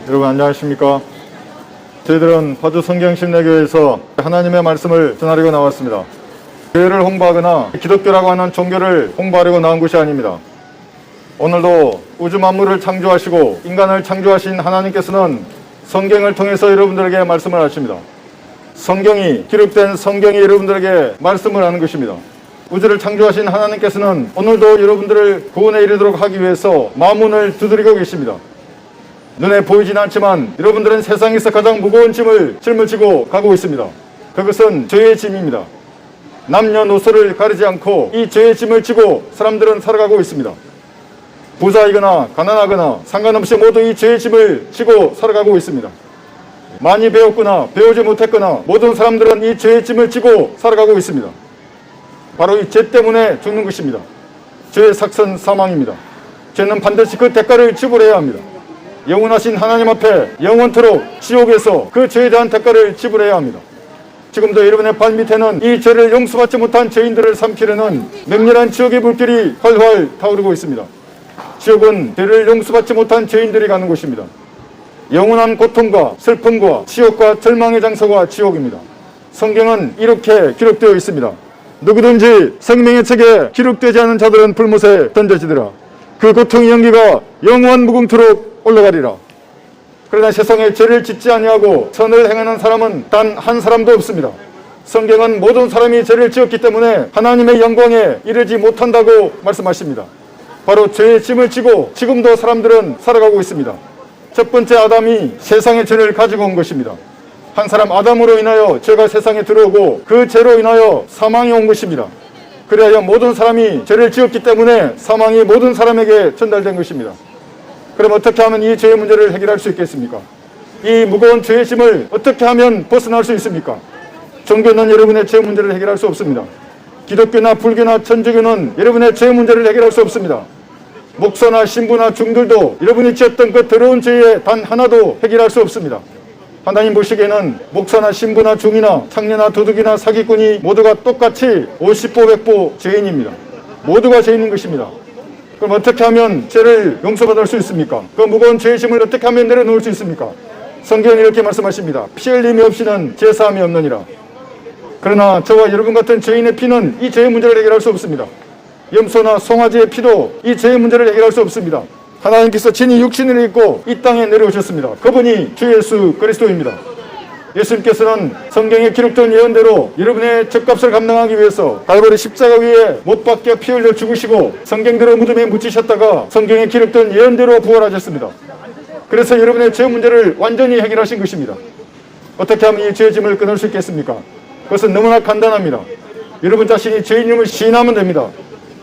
여러분 안녕하십니까? 저희들은 파주 성경심내교회에서 하나님의 말씀을 전하려고 나왔습니다. 교회를 홍보하거나 기독교라고 하는 종교를 홍보하려고 나온 것이 아닙니다. 오늘도 우주 만물을 창조하시고 인간을 창조하신 하나님께서는 성경을 통해서 여러분들에게 말씀을 하십니다. 성경이, 기록된 성경이 여러분들에게 말씀을 하는 것입니다. 우주를 창조하신 하나님께서는 오늘도 여러분들을 구원에 이르도록 하기 위해서 마문을 두드리고 계십니다. 눈에 보이진 않지만 여러분들은 세상에서 가장 무거운 짐을 짊어지고 가고 있습니다. 그것은 죄의 짐입니다. 남녀노소를 가리지 않고 이 죄의 짐을 지고 사람들은 살아가고 있습니다. 부자이거나 가난하거나 상관없이 모두 이 죄의 짐을 지고 살아가고 있습니다. 많이 배웠거나 배우지 못했거나 모든 사람들은 이 죄의 짐을 지고 살아가고 있습니다. 바로 이 죄 때문에 죽는 것입니다. 죄의 삭선 사망입니다. 죄는 반드시 그 대가를 지불해야 합니다. 영원하신 하나님 앞에 영원토록 지옥에서 그 죄에 대한 대가를 지불해야 합니다. 지금도 여러분의 발밑에는 이 죄를 용서받지 못한 죄인들을 삼키려는 맹렬한 지옥의 불길이 활활 타오르고 있습니다. 지옥은 죄를 용서받지 못한 죄인들이 가는 곳입니다. 영원한 고통과 슬픔과 지옥과 절망의 장소가 지옥입니다. 성경은 이렇게 기록되어 있습니다. 누구든지 생명의 책에 기록되지 않은 자들은 불못에 던져지더라. 그 고통의 연기가 영원 무궁토록 올라가리라. 그러나 세상에 죄를 짓지 아니하고 선을 행하는 사람은 단 한 사람도 없습니다. 성경은 모든 사람이 죄를 지었기 때문에 하나님의 영광에 이르지 못한다고 말씀하십니다. 바로 죄의 짐을 지고 지금도 사람들은 살아가고 있습니다. 첫 번째 아담이 세상의 죄를 가지고 온 것입니다. 한 사람 아담으로 인하여 죄가 세상에 들어오고 그 죄로 인하여 사망이 온 것입니다. 그리하여 모든 사람이 죄를 지었기 때문에 사망이 모든 사람에게 전달된 것입니다. 그럼 어떻게 하면 이 죄의 문제를 해결할 수 있겠습니까? 이 무거운 죄의 짐을 어떻게 하면 벗어날 수 있습니까? 종교는 여러분의 죄 문제를 해결할 수 없습니다. 기독교나 불교나 천주교는 여러분의 죄 문제를 해결할 수 없습니다. 목사나 신부나 중들도 여러분이 지었던 그 더러운 죄에 단 하나도 해결할 수 없습니다. 하나님 보시기에는 목사나 신부나 중이나 창녀나 도둑이나 사기꾼이 모두가 똑같이 50보 100보 죄인입니다. 모두가 죄인인 것입니다. 그럼 어떻게 하면 죄를 용서받을 수 있습니까? 그 무거운 죄의 짐을 어떻게 하면 내려놓을 수 있습니까? 성경은 이렇게 말씀하십니다. 피 흘림이 없이는 제사함이 없느니라. 그러나 저와 여러분 같은 죄인의 피는 이 죄의 문제를 해결할 수 없습니다. 염소나 송아지의 피도 이 죄의 문제를 해결할 수 없습니다. 하나님께서 친히 육신을 입고 이 땅에 내려오셨습니다. 그분이 주 예수 그리스도입니다. 예수님께서는 성경에 기록된 예언대로 여러분의 죗값을 감당하기 위해서 갈보리 십자가 위에 못 박혀 피 흘려 죽으시고 성경대로 무덤에 묻히셨다가 성경에 기록된 예언대로 부활하셨습니다. 그래서 여러분의 죄 문제를 완전히 해결하신 것입니다. 어떻게 하면 이 죄의 짐을 끊을 수 있겠습니까? 그것은 너무나 간단합니다. 여러분 자신이 죄인임을 시인하면 됩니다.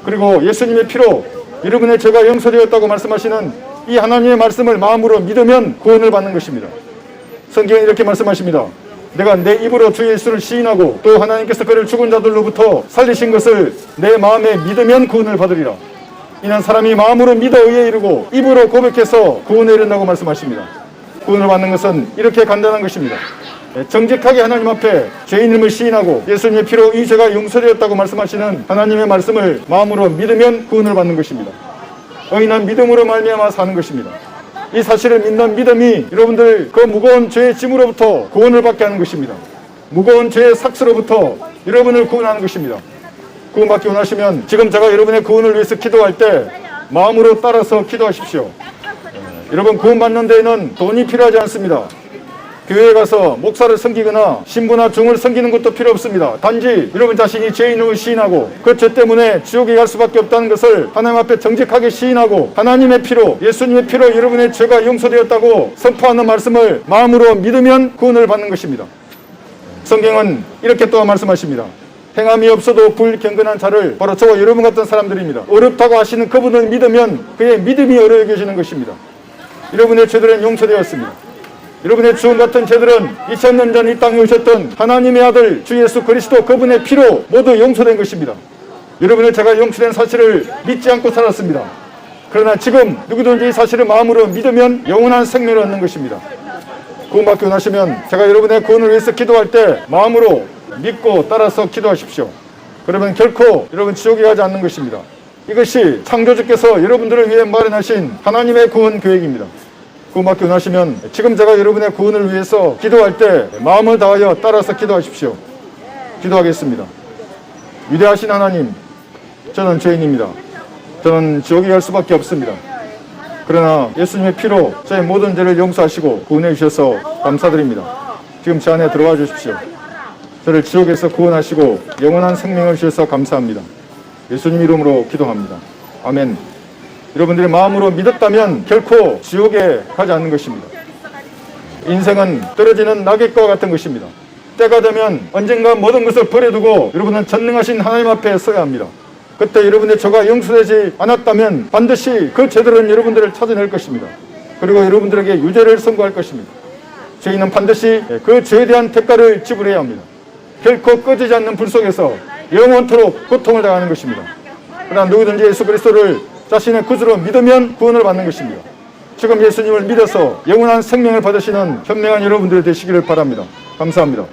그리고 예수님의 피로 여러분의 죄가 용서되었다고 말씀하시는 이 하나님의 말씀을 마음으로 믿으면 구원을 받는 것입니다. 성경은 이렇게 말씀하십니다. 내가 내 입으로 주 예수를 시인하고 또 하나님께서 그를 죽은 자들로부터 살리신 것을 내 마음에 믿으면 구원을 받으리라. 이는 사람이 마음으로 믿어 의에 이르고 입으로 고백해서 구원에 이른다고 말씀하십니다. 구원을 받는 것은 이렇게 간단한 것입니다. 정직하게 하나님 앞에 죄인임을 시인하고 예수님의 피로 이 죄가 용서되었다고 말씀하시는 하나님의 말씀을 마음으로 믿으면 구원을 받는 것입니다. 의인은 믿음으로 말미암아 사는 것입니다. 이 사실을 믿는 믿음이 여러분들 그 무거운 죄의 짐으로부터 구원을 받게 하는 것입니다. 무거운 죄의 삭스로부터 여러분을 구원하는 것입니다. 구원받기 원하시면 지금 제가 여러분의 구원을 위해서 기도할 때 마음으로 따라서 기도하십시오. 여러분 구원받는 데에는 돈이 필요하지 않습니다. 교회에 가서 목사를 섬기거나 신부나 중을 섬기는 것도 필요 없습니다. 단지 여러분 자신이 죄인임을 시인하고 그 죄 때문에 지옥에 갈 수밖에 없다는 것을 하나님 앞에 정직하게 시인하고 하나님의 피로 예수님의 피로 여러분의 죄가 용서되었다고 선포하는 말씀을 마음으로 믿으면 구원을 받는 것입니다. 성경은 이렇게 또 말씀하십니다. 행함이 없어도 불경건한 자를 바로 저와 여러분 같은 사람들입니다. 어렵다고 하시는 그분을 믿으면 그의 믿음이 어려 여겨지는 것입니다. 여러분의 죄들은 용서되었습니다. 여러분의 주님 같은 죄들은 2000년 전 이 땅에 오셨던 하나님의 아들 주 예수 그리스도 그분의 피로 모두 용서된 것입니다. 여러분의 죄가 용서된 사실을 믿지 않고 살았습니다. 그러나 지금 누구든지 이 사실을 마음으로 믿으면 영원한 생명을 얻는 것입니다. 구원받기 원하시면 제가 여러분의 구원을 위해서 기도할 때 마음으로 믿고 따라서 기도하십시오. 그러면 결코 여러분 지옥에 가지 않는 것입니다. 이것이 창조주께서 여러분들을 위해 마련하신 하나님의 구원 계획입니다. 구원받기 원하시면 지금 제가 여러분의 구원을 위해서 기도할 때 마음을 다하여 따라서 기도하십시오. 기도하겠습니다. 위대하신 하나님, 저는 죄인입니다. 저는 지옥에 갈 수밖에 없습니다. 그러나 예수님의 피로 저의 모든 죄를 용서하시고 구원해 주셔서 감사드립니다. 지금 제 안에 들어와 주십시오. 저를 지옥에서 구원하시고 영원한 생명을 주셔서 감사합니다. 예수님 이름으로 기도합니다. 아멘. 여러분들의 마음으로 믿었다면 결코 지옥에 가지 않는 것입니다. 인생은 떨어지는 낙엽과 같은 것입니다. 때가 되면 언젠가 모든 것을 버려두고 여러분은 전능하신 하나님 앞에 서야 합니다. 그때 여러분의 죄가 용서되지 않았다면 반드시 그 죄들은 여러분들을 찾아낼 것입니다. 그리고 여러분들에게 유죄를 선고할 것입니다. 죄인은 반드시 그 죄에 대한 대가를 지불해야 합니다. 결코 꺼지지 않는 불 속에서 영원토록 고통을 당하는 것입니다. 그러나 누구든지 예수 그리스도를 자신의 구주로 믿으면 구원을 받는 것입니다. 지금 예수님을 믿어서 영원한 생명을 받으시는 현명한 여러분들이 되시기를 바랍니다. 감사합니다.